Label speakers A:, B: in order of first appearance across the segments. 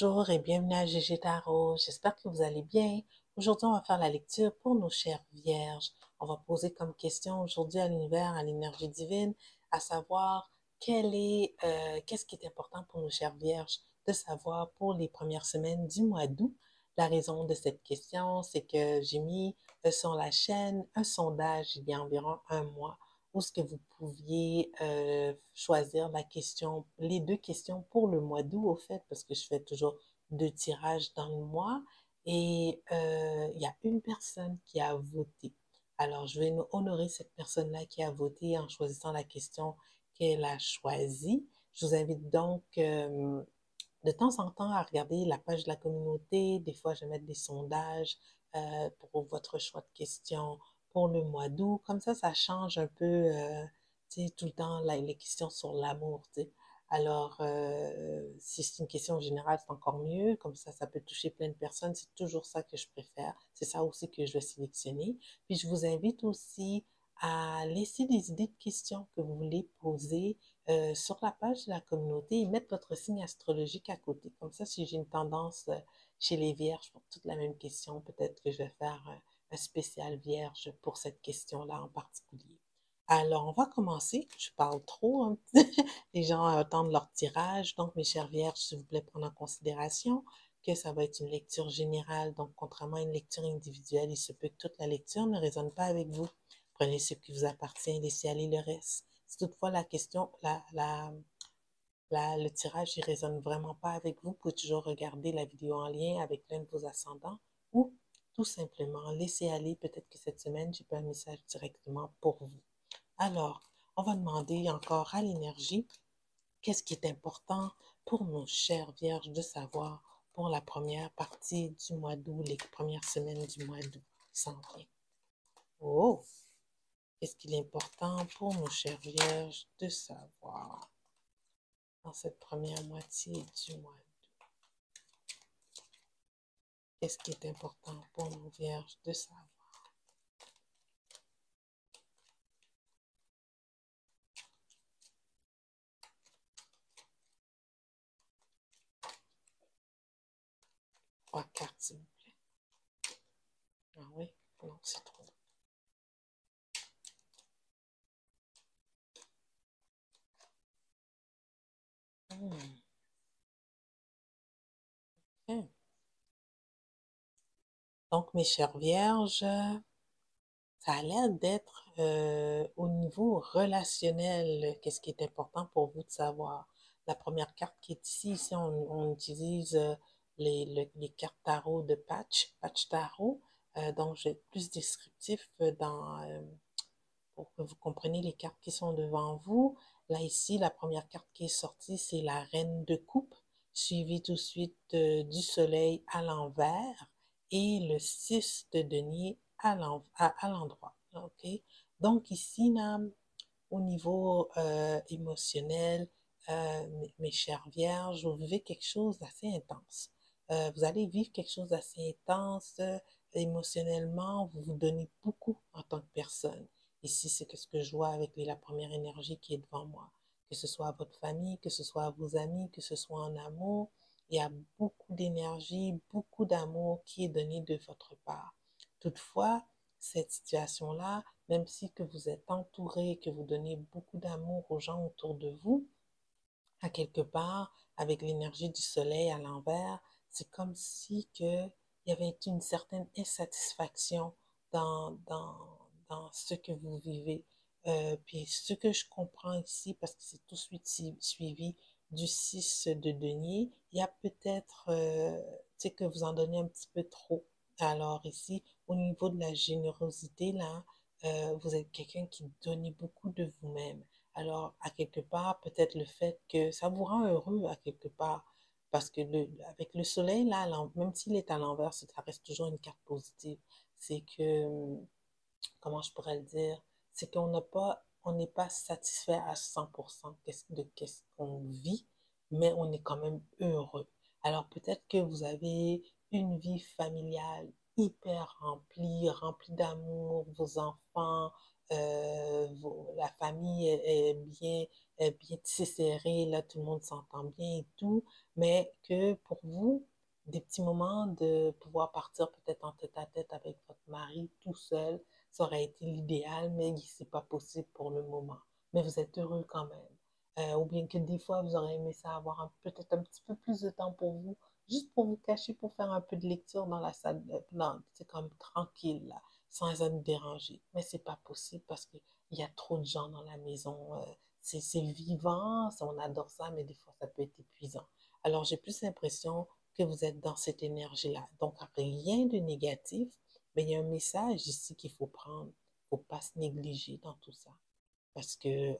A: Bonjour et bienvenue à GG Tarot. J'espère que vous allez bien. Aujourd'hui, on va faire la lecture pour nos chères vierges. On va poser comme question aujourd'hui à l'univers, à l'énergie divine, à savoir qu'est-ce qui est important pour nos chères vierges de savoir pour les premières semaines du mois d'août. La raison de cette question, c'est que j'ai mis sur la chaîne un sondage il y a environ un mois où ce que vous pouviez choisir la question, les deux questions pour le mois d'août, au fait, parce que je fais toujours deux tirages dans le mois. Et il y a une personne qui a voté. Alors, je vais honorer cette personne-là qui a voté en choisissant la question qu'elle a choisie. Je vous invite donc de temps en temps à regarder la page de la communauté. Des fois, je vais mettre des sondages pour votre choix de questions pour le mois d'août. Comme ça change un peu, tu sais, tout le temps les questions sur l'amour, tu sais. Alors, si c'est une question générale, c'est encore mieux. Comme ça peut toucher plein de personnes. C'est toujours ça que je préfère. C'est ça aussi que je vais sélectionner. Puis, je vous invite aussi à laisser des idées de questions que vous voulez poser sur la page de la communauté et mettre votre signe astrologique à côté. Comme ça, si j'ai une tendance chez les vierges pour toute la même question, peut-être que je vais faire un spécial vierge pour cette question-là en particulier. Alors, on va commencer. Je parle trop, hein. Les gens attendent leur tirage. Donc, mes chères vierges, s'il vous plaît, prendre en considération que ça va être une lecture générale. Donc, contrairement à une lecture individuelle, il se peut que toute la lecture ne résonne pas avec vous. Prenez ce qui vous appartient et laissez aller le reste. Si toutefois la question, le tirage ne résonne vraiment pas avec vous, vous pouvez toujours regarder la vidéo en lien avec l'un de vos ascendants ou tout simplement laisser aller. Peut-être que cette semaine, j'ai pas un message directement pour vous. Alors, on va demander encore à l'énergie qu'est-ce qui est important pour nos chères vierges de savoir pour la première partie du mois d'août, les premières semaines du mois d'août. S'en vient. Oh! Qu'est-ce qu'il est important pour nos chères vierges de savoir dans cette première moitié du mois d'août? Qu'est-ce qui est important pour nos vierges de savoir? Trois cartes, s'il vous plaît. Ah oui? Non, c'est trop. Okay. Donc, mes chères vierges, ça a l'air d'être au niveau relationnel, qu'est-ce qui est important pour vous de savoir. La première carte qui est ici, on utilise les cartes tarot de Patch Tarot. Donc, je vais être plus descriptif pour que vous compreniez les cartes qui sont devant vous. Là, ici, la première carte qui est sortie, c'est la Reine de Coupe, suivie tout de suite du Soleil à l'envers et le 6 de denier à l'endroit. OK? Donc, ici, là, au niveau émotionnel, mes chères vierges, vous vivez quelque chose d'assez intense. Vous allez vivre quelque chose d'assez intense émotionnellement. Vous vous donnez beaucoup en tant que personne. Ici, c'est ce que je vois avec la première énergie qui est devant moi. Que ce soit à votre famille, que ce soit à vos amis, que ce soit en amour, il y a beaucoup d'énergie, beaucoup d'amour qui est donné de votre part. Toutefois, cette situation-là, même si que vous êtes entouré, que vous donnez beaucoup d'amour aux gens autour de vous, à quelque part, avec l'énergie du soleil à l'envers, c'est comme si que il y avait une certaine insatisfaction dans ce que vous vivez. Puis ce que je comprends ici, parce que c'est tout de suite suivi du 6 de denier, il y a peut-être que vous en donnez un petit peu trop. Alors ici, au niveau de la générosité, là, vous êtes quelqu'un qui donne beaucoup de vous-même. Alors, à quelque part, peut-être le fait que ça vous rend heureux à quelque part, parce que avec le soleil, là, même s'il est à l'envers, ça reste toujours une carte positive. C'est que, comment je pourrais le dire, c'est on n'est pas satisfait à 100% de ce qu'on vit, mais on est quand même heureux. Alors peut-être que vous avez une vie familiale hyper remplie, remplie d'amour, vos enfants, la famille est bien tissée serrée, là, tout le monde s'entend bien et tout, mais que pour vous, des petits moments de pouvoir partir peut-être en tête-à-tête avec votre mari tout seul, ça aurait été l'idéal, mais c'est pas possible pour le moment. Mais vous êtes heureux quand même. Ou bien que des fois, vous aurez aimé ça avoir peut-être un petit peu plus de temps pour vous, juste pour vous cacher, pour faire un peu de lecture dans la salle, c'est comme tranquille, là, sans être dérangé. Mais c'est pas possible parce qu'il y a trop de gens dans la maison. C'est vivant, on adore ça, mais des fois, ça peut être épuisant. Alors, j'ai plus l'impression que vous êtes dans cette énergie-là. Donc, rien de négatif, mais il y a un message ici qu'il faut prendre. Il ne faut pas se négliger dans tout ça. Parce que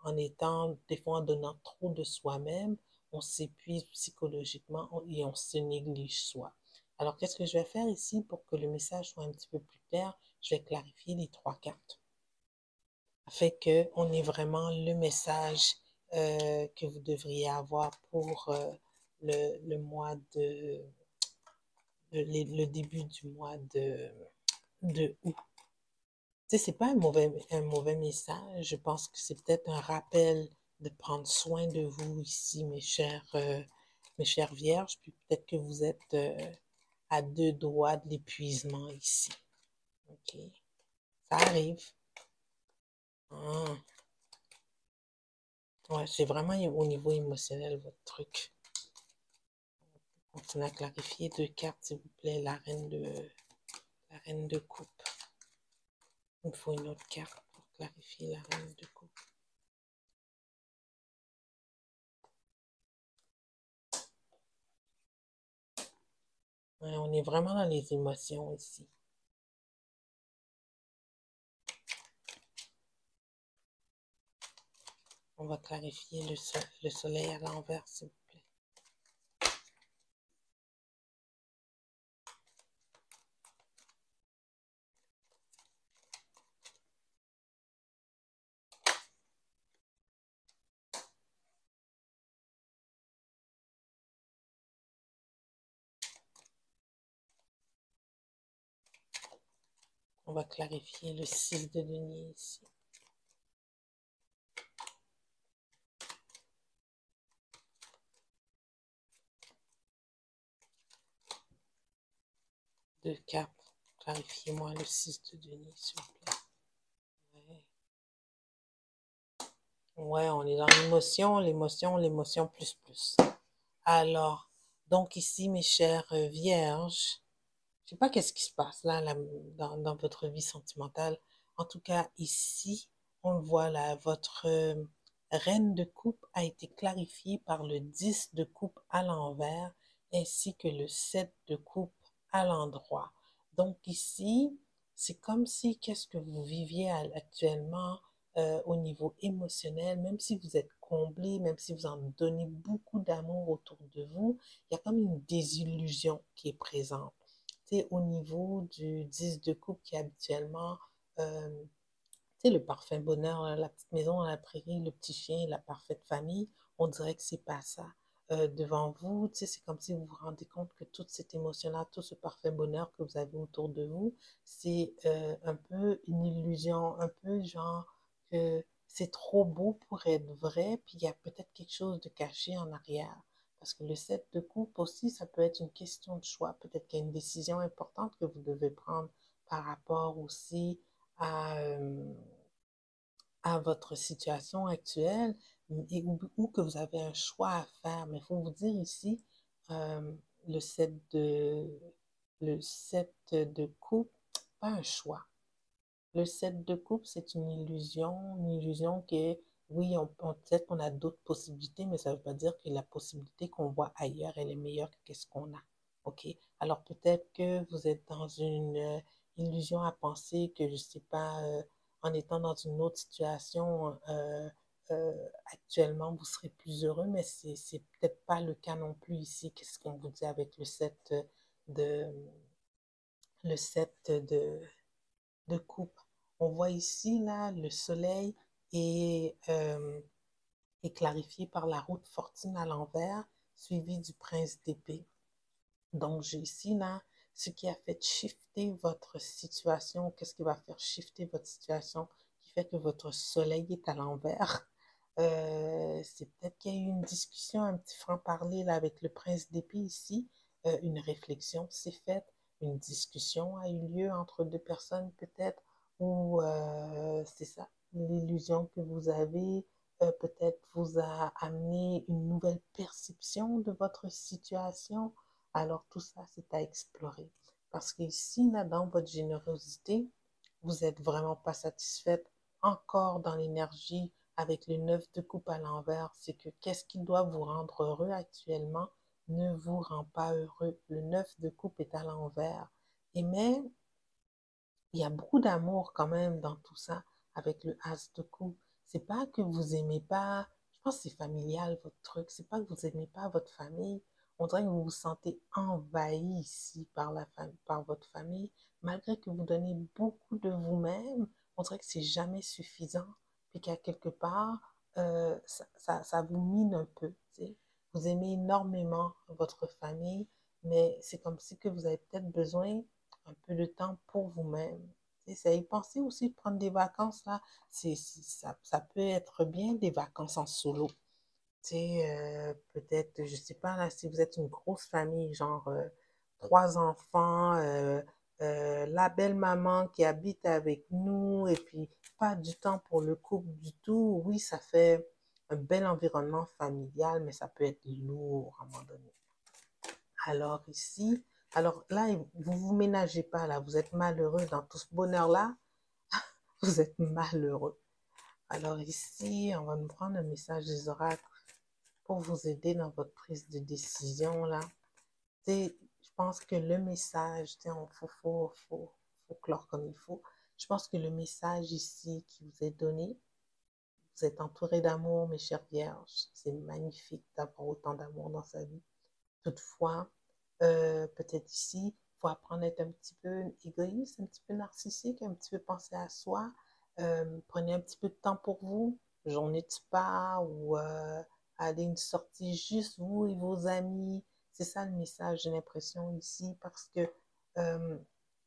A: en étant, des fois en donnant trop de soi-même, on s'épuise psychologiquement et on se néglige soi. Alors, qu'est-ce que je vais faire ici pour que le message soit un petit peu plus clair? Je vais clarifier les trois cartes afin qu'on ait vraiment le message que vous devriez avoir pour le mois le début du mois de août. Tu sais, c'est pas un mauvais message. Je pense que c'est peut-être un rappel de prendre soin de vous ici, mes chères vierges, puis peut-être que vous êtes à deux doigts de l'épuisement ici. OK? Ça arrive. Ah. Ouais, c'est vraiment au niveau émotionnel, votre truc. Continuez à clarifier deux cartes, s'il vous plaît. La reine de coupe. Il me faut une autre carte pour clarifier la reine de coupe. Ouais, on est vraiment dans les émotions ici. On va clarifier le soleil à l'envers, s'il vous plaît. On va clarifier le 6 de denier ici. Deux cartes. Clarifiez-moi le 6 de denier, s'il vous plaît. Ouais, on est dans l'émotion plus plus. Alors, donc ici, mes chères vierges, je sais pas qu'est-ce qui se passe là, dans votre vie sentimentale. En tout cas, ici, on le voit là, votre reine de coupe a été clarifiée par le 10 de coupe à l'envers ainsi que le 7 de coupe à l'endroit. Donc ici, c'est comme si qu'est-ce que vous viviez actuellement au niveau émotionnel, même si vous êtes comblé, même si vous en donnez beaucoup d'amour autour de vous, il y a comme une désillusion qui est présente. C'est au niveau du 10 de coupe qui est habituellement, euh, tu sais, le parfait bonheur, la petite maison à la prairie, le petit chien, la parfaite famille, on dirait que c'est pas ça. Devant vous, tu sais, c'est comme si vous vous rendez compte que toute cette émotion-là, tout ce parfait bonheur que vous avez autour de vous, c'est un peu une illusion, un peu genre que c'est trop beau pour être vrai, puis il y a peut-être quelque chose de caché en arrière. Parce que le 7 de coupe aussi, ça peut être une question de choix. Peut-être qu'il y a une décision importante que vous devez prendre par rapport aussi à, à votre situation actuelle ou que vous avez un choix à faire. Mais il faut vous dire ici, euh, le 7 de, le 7 de coupe, pas un choix. Le 7 de coupe, c'est une illusion qui est, oui, peut-être qu'on a d'autres possibilités, mais ça ne veut pas dire que la possibilité qu'on voit ailleurs, elle est meilleure que qu'est-ce qu'on a. OK? Alors peut-être que vous êtes dans une illusion à penser que, je ne sais pas, en étant dans une autre situation, actuellement, vous serez plus heureux, mais c'est peut-être pas le cas non plus ici. Qu'est-ce qu'on vous dit avec de, le 7 de coupe. On voit ici, là, le soleil est clarifié par la roue de fortune à l'envers, suivi du prince d'épée. Donc, j'ai ici, là, ce qui a fait shifter votre situation, qu'est-ce qui va faire shifter votre situation, qui fait que votre soleil est à l'envers. C'est peut-être qu'il y a eu une discussion, un petit franc-parler là avec le prince d'épée ici. Une réflexion s'est faite, une discussion a eu lieu entre deux personnes peut-être, ou c'est ça, l'illusion que vous avez peut-être vous a amené une nouvelle perception de votre situation. Alors tout ça, c'est à explorer. Parce que ici, là, dans votre générosité, vous n'êtes vraiment pas satisfaite encore dans l'énergie avec le 9 de coupe à l'envers. C'est que qu'est-ce qui doit vous rendre heureux actuellement ne vous rend pas heureux. Le 9 de coupe est à l'envers. Et mais il y a beaucoup d'amour quand même dans tout ça avec le as de coupe. C'est pas que vous aimez pas, je pense que c'est familial votre truc, c'est pas que vous aimez pas votre famille. On dirait que vous vous sentez envahi ici par par votre famille, malgré que vous donnez beaucoup de vous-même. On dirait que c'est jamais suffisant, puis qu'à quelque part, ça vous mine un peu. Tu sais. Vous aimez énormément votre famille, mais c'est comme si que vous avez peut-être besoin un peu de temps pour vous-même. Ça y penser aussi de prendre des vacances, là. Ça peut être bien des vacances en solo. Peut-être, je sais pas, là, si vous êtes une grosse famille, genre trois enfants, la belle-maman qui habite avec nous, et puis pas du temps pour le couple du tout, oui, ça fait un bel environnement familial, mais ça peut être lourd à un moment donné. Alors ici, alors là, vous vous ménagez pas là, vous êtes malheureux dans tout ce bonheur-là, vous êtes malheureux. Alors ici, on va nous prendre un message des oracles pour vous aider dans votre prise de décision là. Je pense que le message, faut clore comme il faut. Je pense que le message ici qui vous est donné, vous êtes entouré d'amour, mes chères vierges. C'est magnifique d'avoir autant d'amour dans sa vie. Toutefois, peut-être ici, il faut apprendre à être un petit peu égoïste, un petit peu narcissique, un petit peu penser à soi. Prenez un petit peu de temps pour vous, journée de spa ou aller une sortie juste vous et vos amis. C'est ça le message, j'ai l'impression ici, parce que euh,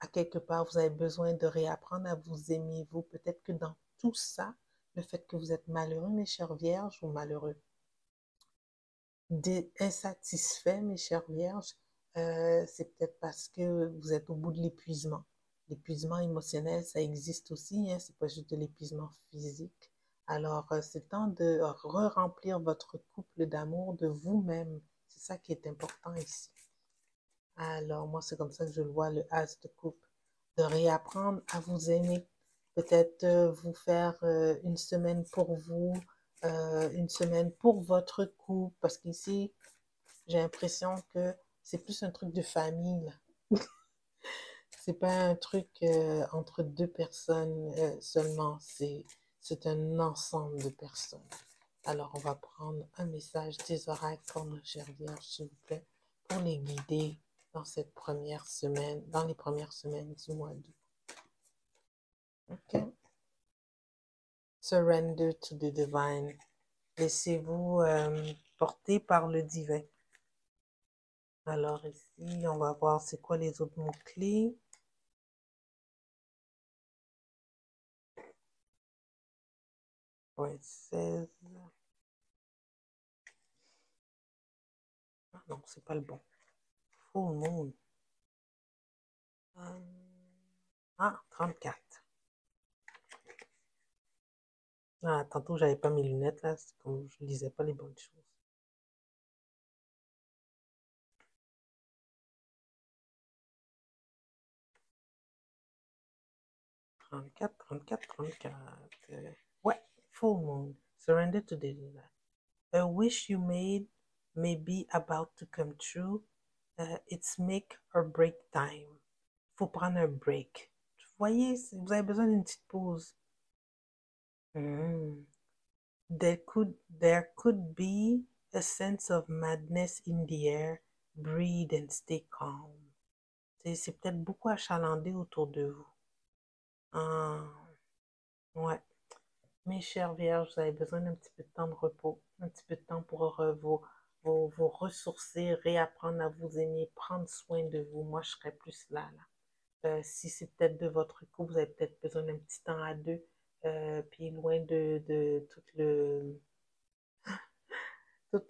A: à quelque part, vous avez besoin de réapprendre à vous aimer, vous. Peut-être que dans tout ça, le fait que vous êtes malheureux, mes chères vierges, ou malheureux, insatisfait, mes chères vierges, c'est peut-être parce que vous êtes au bout de l'épuisement. L'épuisement émotionnel, ça existe aussi, hein, c'est pas juste de l'épuisement physique. Alors, c'est temps de re-remplir votre couple d'amour de vous-même. C'est ça qui est important ici. Alors, moi, c'est comme ça que je le vois, le as de coupe. De réapprendre à vous aimer. Peut-être vous faire une semaine pour vous, une semaine pour votre couple. Parce qu'ici, j'ai l'impression que c'est plus un truc de famille, là. C'est pas un truc entre deux personnes seulement. C'est un ensemble de personnes. Alors, on va prendre un message des oracles pour nos chères vierges, s'il vous plaît, pour les guider dans cette première semaine, dans les premières semaines du mois d'août. OK? Surrender to the divine. Laissez-vous porter par le divin. Alors ici, on va voir c'est quoi les autres mots-clés. Point 16. Ah non, c'est pas le bon. Full moon. Ah, 34. Ah, tantôt, j'avais pas mes lunettes, là. C'est comme je lisais pas les bonnes choses. 34, 34, 34. Ouais, full moon. Surrender to the divine. A wish you made may be about to come true. It's make or break time. Faut prendre un break. Vous voyez, vous avez besoin d'une petite pause. Mm. There could be a sense of madness in the air. Breathe and stay calm. C'est peut-être beaucoup achalandé autour de vous. Ah, ouais. Mes chères vierges, vous avez besoin d'un petit peu de temps de repos, un petit peu de temps pour vous vous ressourcer, réapprendre à vous aimer, prendre soin de vous. Moi, je serais plus là, là. Si c'est peut-être de votre couple, vous avez peut-être besoin d'un petit temps à deux, puis loin de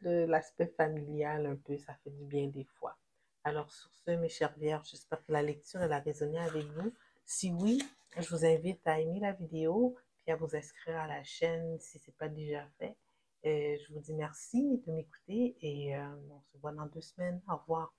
A: l'aspect familial un peu, ça fait du bien des fois. Alors sur ce, mes chères vierges, j'espère que la lecture elle a résonné avec vous. Si oui, je vous invite à aimer la vidéo, puis à vous inscrire à la chaîne si ce n'est pas déjà fait. Je vous dis merci de m'écouter et on se voit dans 2 semaines. Au revoir.